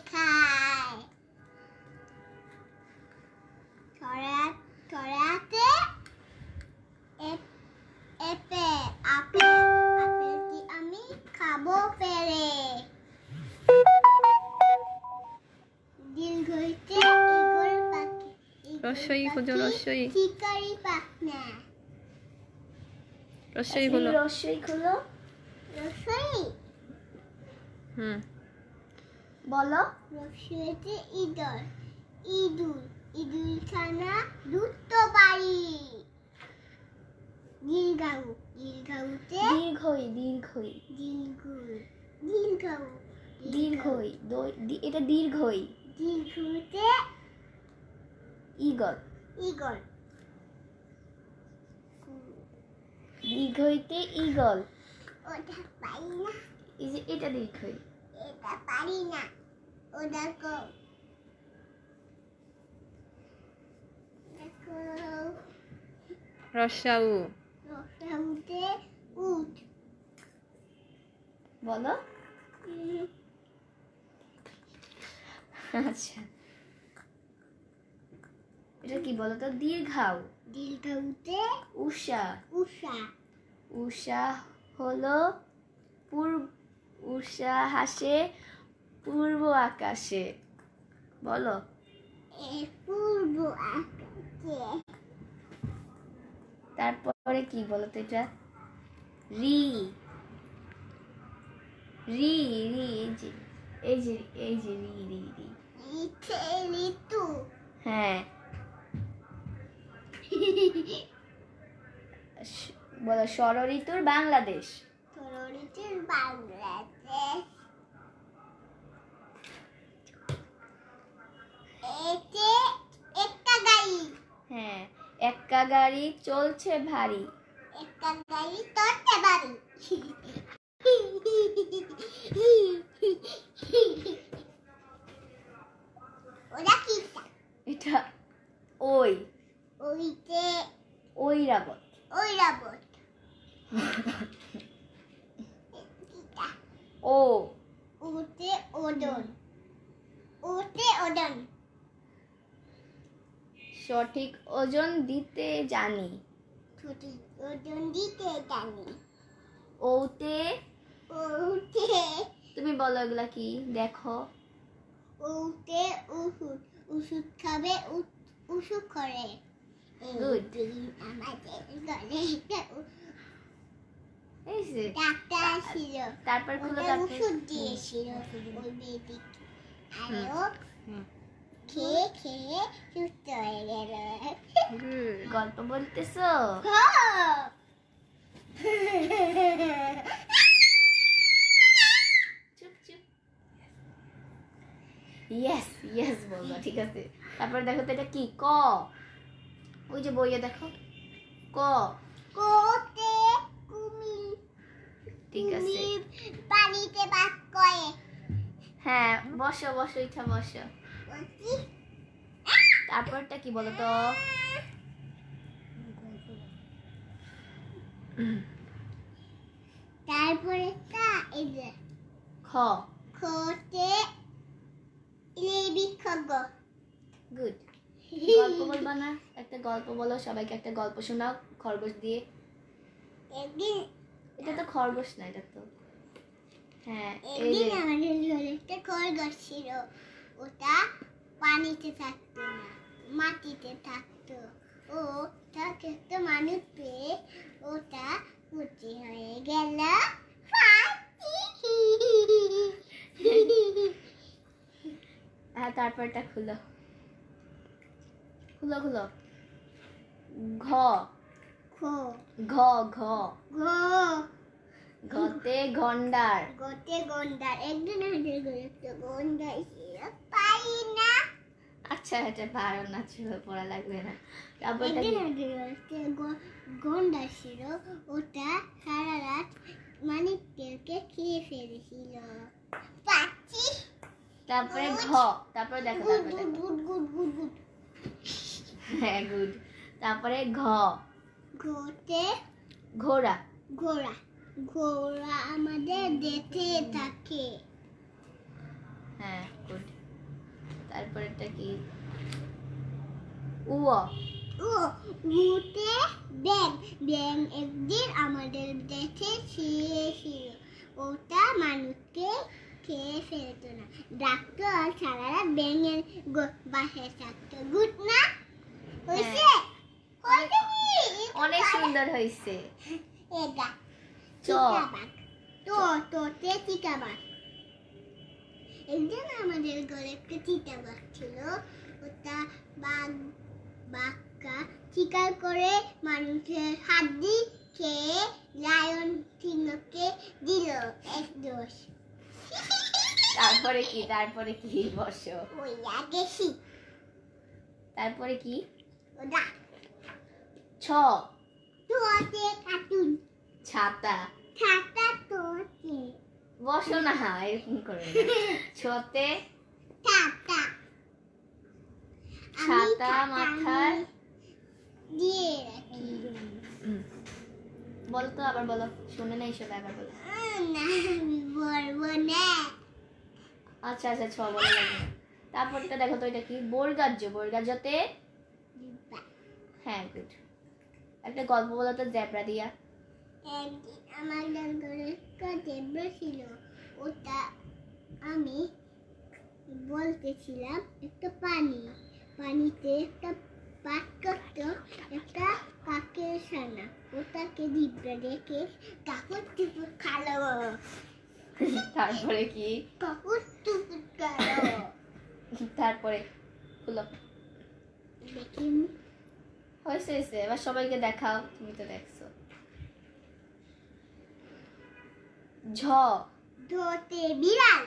খায়। ছড়াতে আপেলটি আমি খাবো পেরে। দীর্ঘ হইতে ঈগল পাখি। রস্বই খুঁজো, রস্বই। শিকারি পাখনা। রস্বই খুলো। রস্বই খুলো। রস্বই। বলো। রস্বইতে ইঁদুর। ইঁদুরখানা দুটো বাড়ি। দীর্ঘাউতে এটা দীর্ঘই। দীর্ঘতে ঈগল। দীর্ঘইতে ঈগল। ওটা পারি না। এই যে এটা দীর্ঘই। এটা পারি না। ওটা দেখো। রস্যাউ। রস্যাউতে উট। বলো। আচ্ছা, এটা কি বলো তো? দীর্ঘাউতে উষা। উষা হলো উষা হাসে পূর্ব আকাশে। বলো। পূর্ব আকাশে। তারপরে কি বলো তো? এটা রি। এই যে রি। ঋতু। হ্যাঁ। বলো ষড়ঋতুর বাংলাদেশ। ষড়ঋতুর বাংলাদেশ। এতে একটা গাড়ি। হ্যাঁ, একটা গাড়ি চলছে ভারী। একটা গাড়ি চলছে ভারী। ওরা কি? এটা ওইতে ঐরাবত। ওতে ওজন। সঠিক ওজন দিতে জানি। ওতে তুমি বলো এগুলা কি? দেখো। ওতে ওষুধ খাবে উসুক করে। আমাদের ঘরে ডাক্তার ছিল। তারপর ওষুধ দিয়েছিল ওই মেয়েটিকে। আর ও খেয়ে সুস্থ হয়ে গেল। গল্প বলতেছো? ইয়েস বলবা, ঠিক আছে। তারপর দেখো তো এটা কি? ক। ওই যে বইয়ে দেখো, ক। কোতে কুমির। ঠিক আছে। পানিতে বাস করে। হ্যাঁ, বসো ইচ্ছা বসো। তারপরটা কি বলো তো? তারপরে এই যে খতে গুড। গল্প বলবা না? একটা গল্প বলো, সবাইকে একটা গল্প শোনাও খরগোশ দিয়ে। এটা তো খরগোশ না, এটা তো। হ্যাঁ, একদিন আমাদের ঘরে একটা খরগোশ ছিল। ওটা পানিতে থাকতো না, মাটিতে থাকতো। তাকে একটা মানুষ পেয়ে ওটা পুঁটি হয়ে গেল। হ্যাঁ, তারপরটা খুলো। ঘ। ঘতে গন্ডার। একদিন আমাদের ঘরে একটা গন্ডার ছিল। পারি না। আচ্ছা, এটা পারো না, ছিল, পড়া লাগবে না। একদিন আমাদের ঘরে একটা গন্ডার ছিল। ওটা সারা রাত মানিকদেরকে খেয়ে ফেলেছিল। পাচ্ছি। তারপরে ঘ। তারপরে দেখো। গুড। হ্যাঁ, গুড। তারপরে ঘ। ঘতে ঘোড়া। ঘোড়া আমাদের দেখে থাকে। হ্যাঁ, গুড। তারপরেরটা কি? উয়া। ও উতে ব্যাং ব্যাং একদিন আমাদের দেশে ছিল। ওটা মানুষকে খেয়ে ফেলতো না, ডাকতো আর সারারা ব্যাঙের বাসায় থাকতো। গুড না? হয়েছে? হয়েছে কি? অনেক সুন্দর হয়েছে। এটা চ। চিকাবাঘ। তোতে চিকাবাঘ। একদিন আমাদের ঘরে একটা চিতাবাঘ ছিল। ওটা বাঘটা শিকার করে মানুষের হাড্ডি খেয়ে লায়ন সিংহকে দিল এক দোষ। তারপরে কি? বসো। ওই গেছি। তারপরে কি? ওটা ছ। তোতে কার্টুন। ছাতা। ছাতা তোতে। বসো না, এরকম করে না। ছতে ছাতা। ছাতা মাথায় দিয়ে রাখি। বলো তো, আবার বলো, শুনে না এইসব, আবার বলো। না আমি বলবো না। আচ্ছা আচ্ছা, ছ বলা লাগবে না। তারপরটা দেখো তো, এটা কি? বর্গাজ্য। বর্গাজ্যতে হ্যাঁ, গুড। একটা গল্প বলো তো জেব্রা দিয়া। একদিন আমাদের ঘরে একটা জেব্রা ছিল। ওটা আমি বলতেছিলাম একটা পানিতে একটা পাক করতো একটা কাকের ছানা। ওটাকে জিব্রা দেখে কাপড় টুপুর খালো। তারপরে কি? কাপড় টুপুর খালো। তারপরে খুলো। দেখি হয়েছে। এবার সবাইকে দেখাও, তুমি তো দেখছো। ঝ। ধোতে বিড়াল।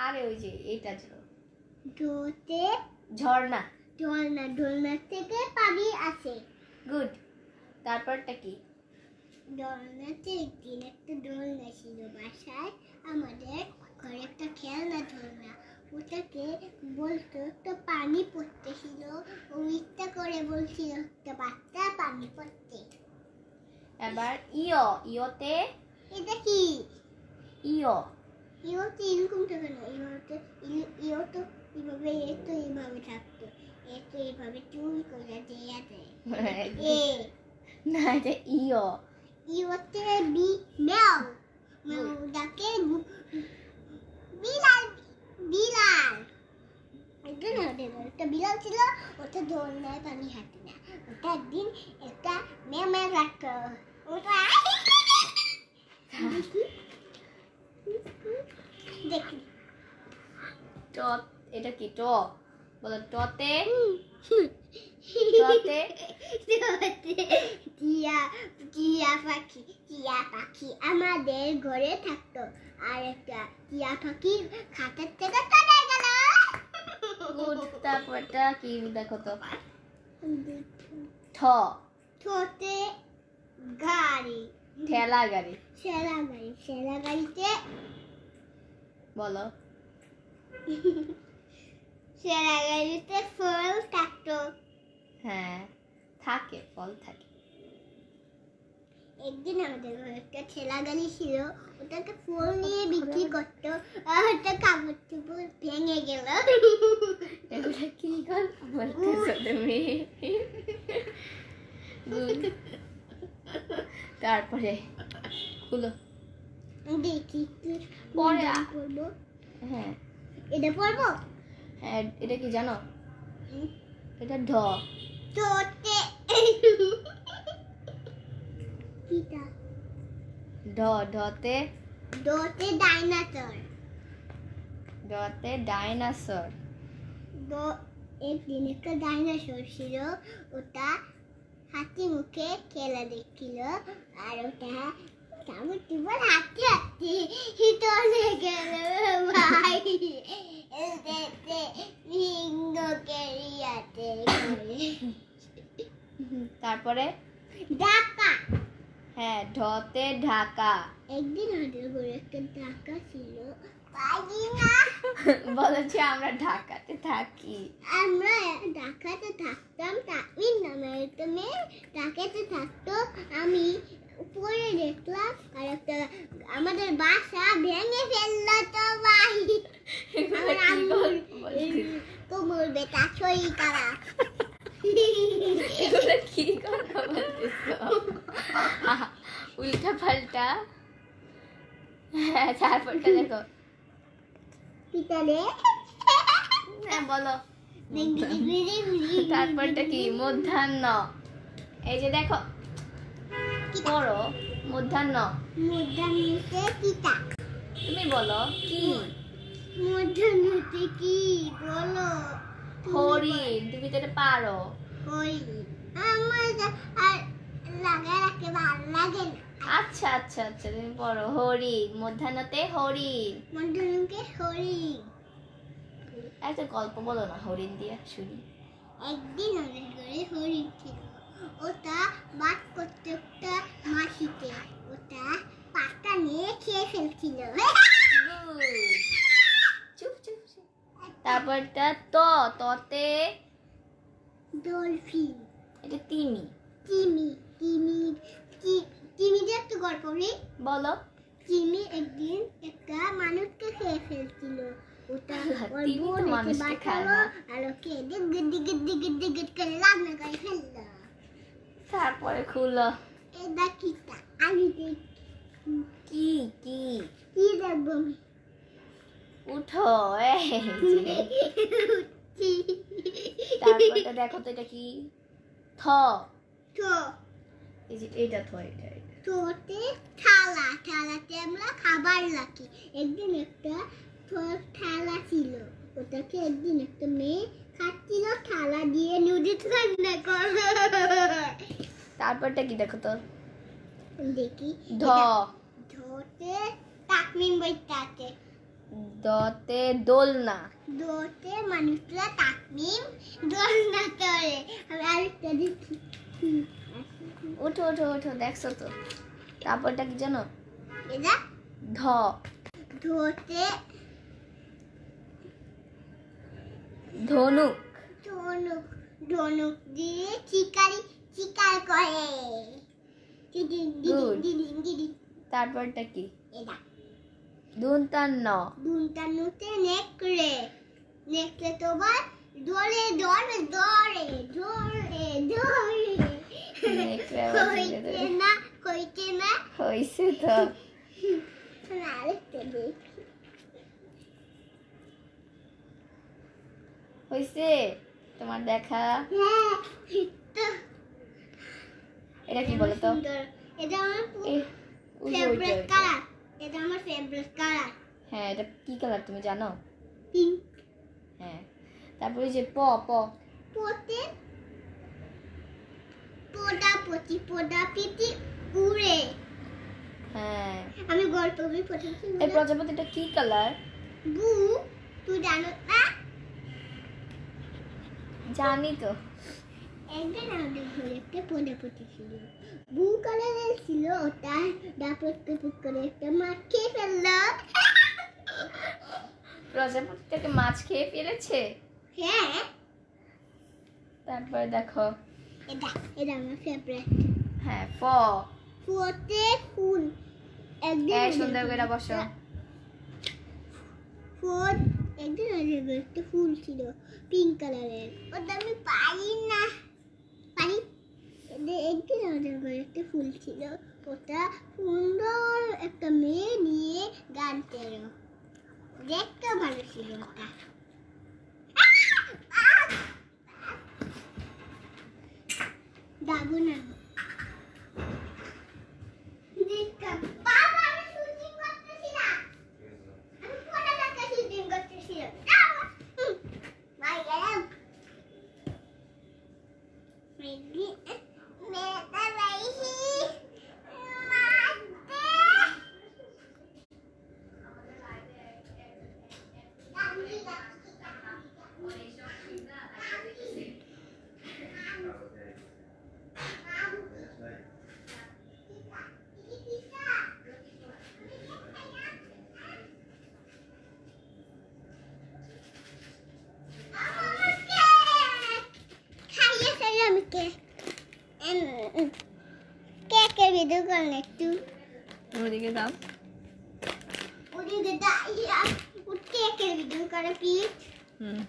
আরে ওই যে এইটা ঝ। ধোতে ঝর্ণা। ঝর্ণা থেকে পানি আসে। গুড। তারপরটা কি? দোলনাতে একদিন একটা দোলনা ছিল বাসায়। আমাদের ঘরে একটা খেলনা দোলনা। ওটাকে বলতো তো পানি পড়তেছিল। ও ইচ্ছা করে বলছিল একটা বাচ্চা পানি পড়তে। এবার ইয়। ইয়তে এটা কি? ইয়। ইয়োতে এরকম থাকে না। ইয়ো তো এইভাবে এইভাবে থাকতো। এইভাবে চুরি করে দেয়া দেয়। এ না, এটা ইয়। ইয়োতে ম্যাও ম্যাও ডাকে বিড়াল। একদিন আমাদের ঘরে একটা বিড়াল ছিল। ওটা দোলনায় পানি হাঁটে না। ওটা একদিন একটা ম্যাও ম্যাও ডাকতো। ওটা দেখি ট। এটা কি? ট বলো। টতে টিয়া পাখি আমাদের ঘরে থাকতো। আর একটা টিয়া পাখি খাতার থেকে চলে গেল। গুড। তারপরটা কি? দেখো তো। ঠ। ছোটে গাড়ি। ঠেলা গাড়ি। ঠেলা গাড়িতে বলো। ঠেলা গাড়িতে ফল থাকতো। হ্যাঁ, থাকে, ফল থাকে। একদিন আমাদের ঘরে একটা ঠেলা গাড়ি ছিল। ওটাকে ফল নিয়ে বিক্রি করতো। আর ওটা কাপড় চোপড় ভেঙে গেল। এগুলো কি গল্প বলতেছো তুমি? গুড। তারপরে খুলো। দেখি পরে পড়বো। হ্যাঁ এটা পড়বো। হ্যাঁ, এটা কি জানো? এটা ঢ। তোতে কিটা? ঢ। ঢতে দোতে ডাইনোসর। ডতে ডাইনোসর। একদিন একটা ডাইনোসর ছিল। ওটা হাতি মুখে খেলা দেখছিল। আর ওটা কামড় টিপল হাতে চলে গেল। ভাই সিংহ কেরিয়াতে তারপরে ঢাকা। হ্যাঁ, ঢতে ঢাকা। একদিন আমাদের ঘরে একটা ঢাকা ছিল। পারি না। বলেছে আমরা ঢাকাতে থাকি। আমরা ঢাকাতে থাকতাম। তামিল নামে একটা মেয়ে ঢাকাতে থাকতো। আমি উপরে দেখলাম আর একটা আমাদের বাসা ভেঙে ফেললো তো ভাই। আমার আম্মু কোমর বেটা শরীর খারাপ এগুলো কি কথা বলতেছো? উল্টা পাল্টা। হ্যাঁ, তারপরটা দেখো। পিতারে হ্যাঁ বলো। তারপরটা কি? মধ্যাহ্ন। এই যে দেখো, পড়ো মধ্যাহ্ন। মধ্যাহ্নতে কিতা তুমি বলো কি? মধ্যাহ্নতে কি বলো হরিণ। তুমি তো এটা পারো। হরিণ আমার আর লাগা রাখতে ভালো লাগে না আচ্ছা আচ্ছা আচ্ছা, তুমি পড়ো হরিণ। মধ্যাহ্নতে হরিণ। মধ্যাহ্নকে হরিণ একটা গল্প বলো না হরিণ দিয়ে, শুনি। একদিন অনেক করে হরিণ ছিল ওটা বাদ করতে একটা মাটিতে ওটা পাতা নিয়ে খেয়ে ফেলছিল Good. চুপ চুপ চুপ। তারপরটা ততে ডলফিন এটা তিমি। তিমি তিমি তিমিদের একটা গল্প নেই বলো। তিমি একদিন একটা মানুষকে খেয়ে ফেলছিল ওটা ওর তিমি তো বোন এসে মানুষকে খায় বাঁচালো না। আর ওকে গিদ্দি গিদ্দি গিদ্দি গিদ্দি করে রান্না করে ফেললো তারপরে খুলো। এটা কিটা আমি দেখি কি কি? কি দেখবো উঠো। এই যে। তারপরটা দেখো তো, এটা কি? থ। তো এই যে এটা থ, এটা এটা। তোতে থালাতে আমরা খাবার রাখি একদিন একটা থালা ছিল ওটাকে একদিন একটা মেয়ে খাচ্ছিল থালা দিয়ে নুডলস রান্না করলো তারপরটা কি দেখো তো? দেখি ধ। ধোতে তাকমিন বইটাতে দতে দোলনা। দোতে মানুষরা তাকমিন দোলনা করে আমি আরেকটা দেখি ওঠো ওঠো ওঠো, দেখছো তো? তারপরটা কি জানো? এটা ধ। ধোতে ধনুক। ধনুক ধনুক দিয়ে শিকার করে Good. তারপরটা কি? এটা দুন্তান্ন। দুনটানুতে নেকড়ে নেকড়ে তোমার দৌড়ে দৌড়ে দৌড়ে দৌড়ে দৌড়ে নেকড়ে আবার ছেড়ে দেবে। কইতে না হয়েছে তো। আরেকটা দেখি হয়েছে তোমার দেখা? হ্যাঁ তো এটা কি বলো তো? সুন্দর। এটা আমার ওই যে ফেভারিট ওইটা। কালার এটা আমার ফেভারিট কালার হ্যাঁ, এটা কি কালার তুমি জানো? পিঙ্ক হ্যাঁ। তারপরে ওই যে প। পোতে পোদা পিটি উড়ে হ্যাঁ। আমি গল্প বই পড়েছি এই প্রজাপতিটা কি কালার? বু তুই জানো না জানি তো। একদিন আমাদের ঘরে একটা প্রজাপতি ছিল বু কালারের ছিল ওটা ডাপট করে একটা মাছ খেয়ে ফেললো প্রজাপতিটাকে মাছ খেয়ে ফেলেছে? হ্যাঁ তারপরে দেখো। এটা আমার ফেভারিট হ্যাঁ, ফ। ফুতে ফুল একদিন এই সুন্দর করে বসো। ফুল একদিন আমাদের ঘরে একটা ফুল ছিল পিঙ্ক কালারের ওটা আমি পারি না পারি একদিন আমাদের ঘরে একটা ফুল ছিল ওটা সুন্দর একটা মেয়ে নিয়ে গান ছিল দেখতে ভালো ছিল ওটা দাগো না বাবা আমি শুটিং করতেছি না আমি ফোনে একটা শুটিং করতেছি বাই গেলাম মেগি মেটা রাইহি মাতে খাইয়ে ফেললাম কেকের ভিডিও করলে একটু ওদিকে দাও। ওদিকে দাঁড়িয়ে কেকের ভিডিও করে প্লিজ হুম।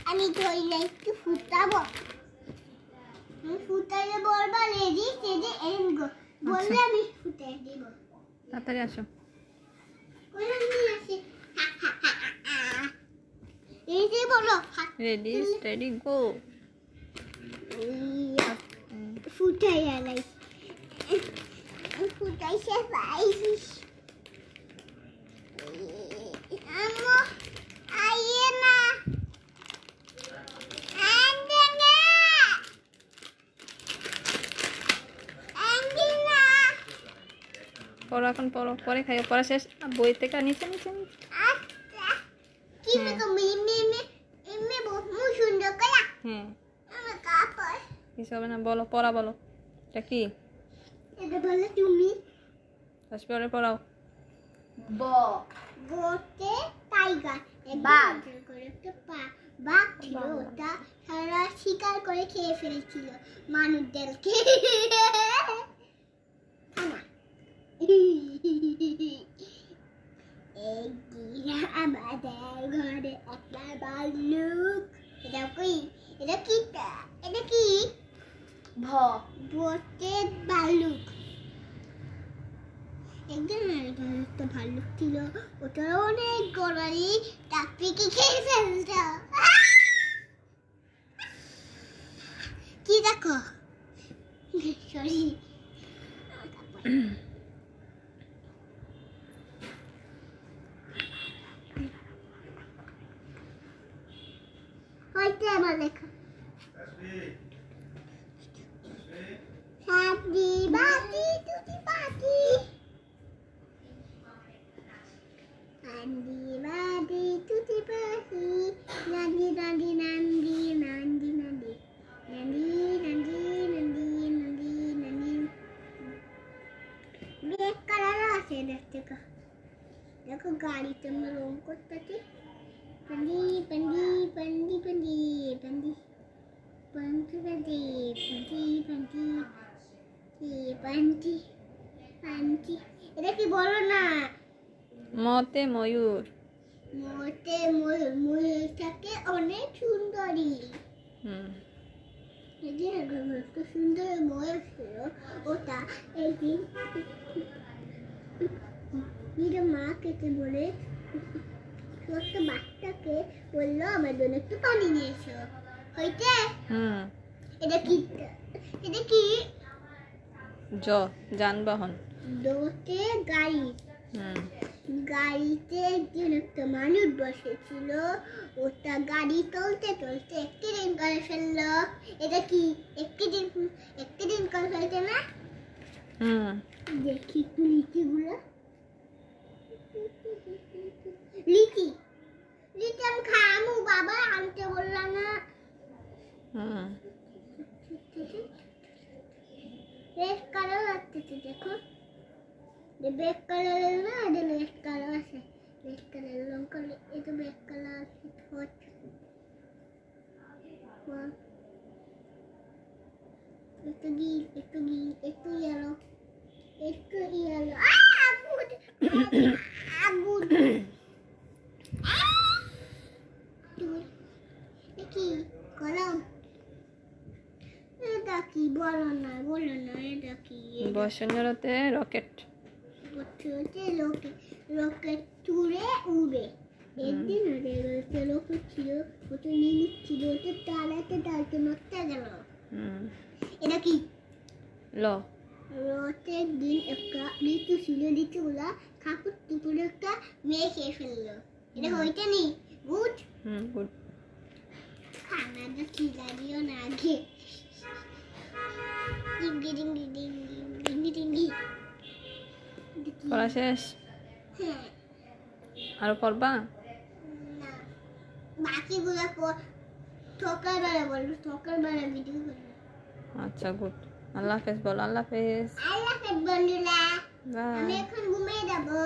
আমি ধরে একটু ফুটাবো। ফুটাইলে বলবা রেডি সেজে এনগো বললে আমি ফুটাই দিব। তাড়াতাড়ি আসো। বললাম নিয়ে আসি। এই যে বলো রেডি স্টেডি গো। ফুটাই আলাই ফুটাই সে পাইছিস আম্মু আইয়ে না পড়ো এখন, পড়ো, পরে খাইও, পড়া শেষ। বই থেকে নিচে নিচে নিচে। আচ্ছা কি দেখো মিমি বহু সুন্দর করা। হ্যাঁ আমার কাপড় কিছু হবে না, বলো, পড়া বলো। এটা কি? এটা বলো তুমি। ফার্স্ট পরে পড়াও। ব বতে টাইগার বাঘ। করে একটা বাঘ ছিল, ওটা সারা শিকার করে খেয়ে ফেলেছিল মানুষদেরকে। থামা। একদিন আমাদের ঘরে একটা ভাল্লুক। এটা কি? এটা কি? এটা কি? ভ বতে ভাল্লুক। একদিন একটা ভাল্লুক ছিল, ওটা অনেক গড়াই টাকটিকে খেয়ে ফেলত। কি দেখো? সরি হয়তো আমার লেখা সাদি বাতি তুতি পাতি আন্দি বাদি তুতি পাতি নান্দি নান্দি নান্দি নান্দি নান্দি নান্দি নান্দি নান্দি নান্দি নান্দি ব্ল্যাক কালার আছে দেখতে। দেখো গাড়িতে আমরা রং করতেছি। पंडी पंडी पंडी पंडी पंडी पंडी पंडी पंडी पंडी पंडी पंडी এটা কি বলো না? মতে ময়ূর। মতে ময়ূর, ময়ূরটাকে অনেক সুন্দরী। এই যে একটা সুন্দর ময়ূর ছিল, ওটা একদিন নিজের মা কেটে বলে ছোট্ট বাচ্চাকে বললো আমার জন্য একটু পানি নিয়ে এসো। হইতে এটা কি? এটা কি? যানবাহন। দোতে গাড়ি। গাড়িতে একদিন একটা মানুষ বসেছিল, ওটা গাড়ি চলতে চলতে অ্যাক্সিডেন্ট করে ফেললো। এটা কি? অ্যাক্সিডেন্ট করে ফেলছে না? দেখি একটু লিচিগুলো। লিচি লিচি আমি খামু, বাবা আনতে বললাম না। রেড কালার আসতেছে, দেখো ব্ল্যাক কালার না, এটা রেড কালার আছে। রেড কালার রং করলে এটা ব্ল্যাক কালার আছে। একটু গ্রিন, একটু গ্রিন, একটু ইয়েলো, একটু ইয়েলো। আগুন কি কলম? এটা কি? বলো না এটা কি? বসন্ততে রকেট। রকেট তুলে উড়ে। একদিন রকেট ছিল, ওটা নিমুখ ছিল, ওটা টালাতে টালতে নড়তে গেল। এটা কি? রথের দিন একটা লিচু ছিল, লিচুগুলা ঠাকুর টুকুরে একটা মেয়ে খেয়ে ফেললো। এটা হইতে নি গুড। গুড। খানাটা কি লাগিও না আগে। ডিঙ্গি ডিঙ্গি ডিঙ্গি ডিঙ্গি ডিঙ্গি। পড়া শেষ? হ্যাঁ। আর পড়বা না, বাকিগুলো সকালবেলা বলবো, সকালবেলা ভিডিও করবো। আচ্ছা গুড। আল্লাহ হাফেজ বল। আল্লাহ হাফেজ। আল্লাহ হাফেজ বন্ধুরা। বাই। আমি এখন ঘুমিয়ে যাবো।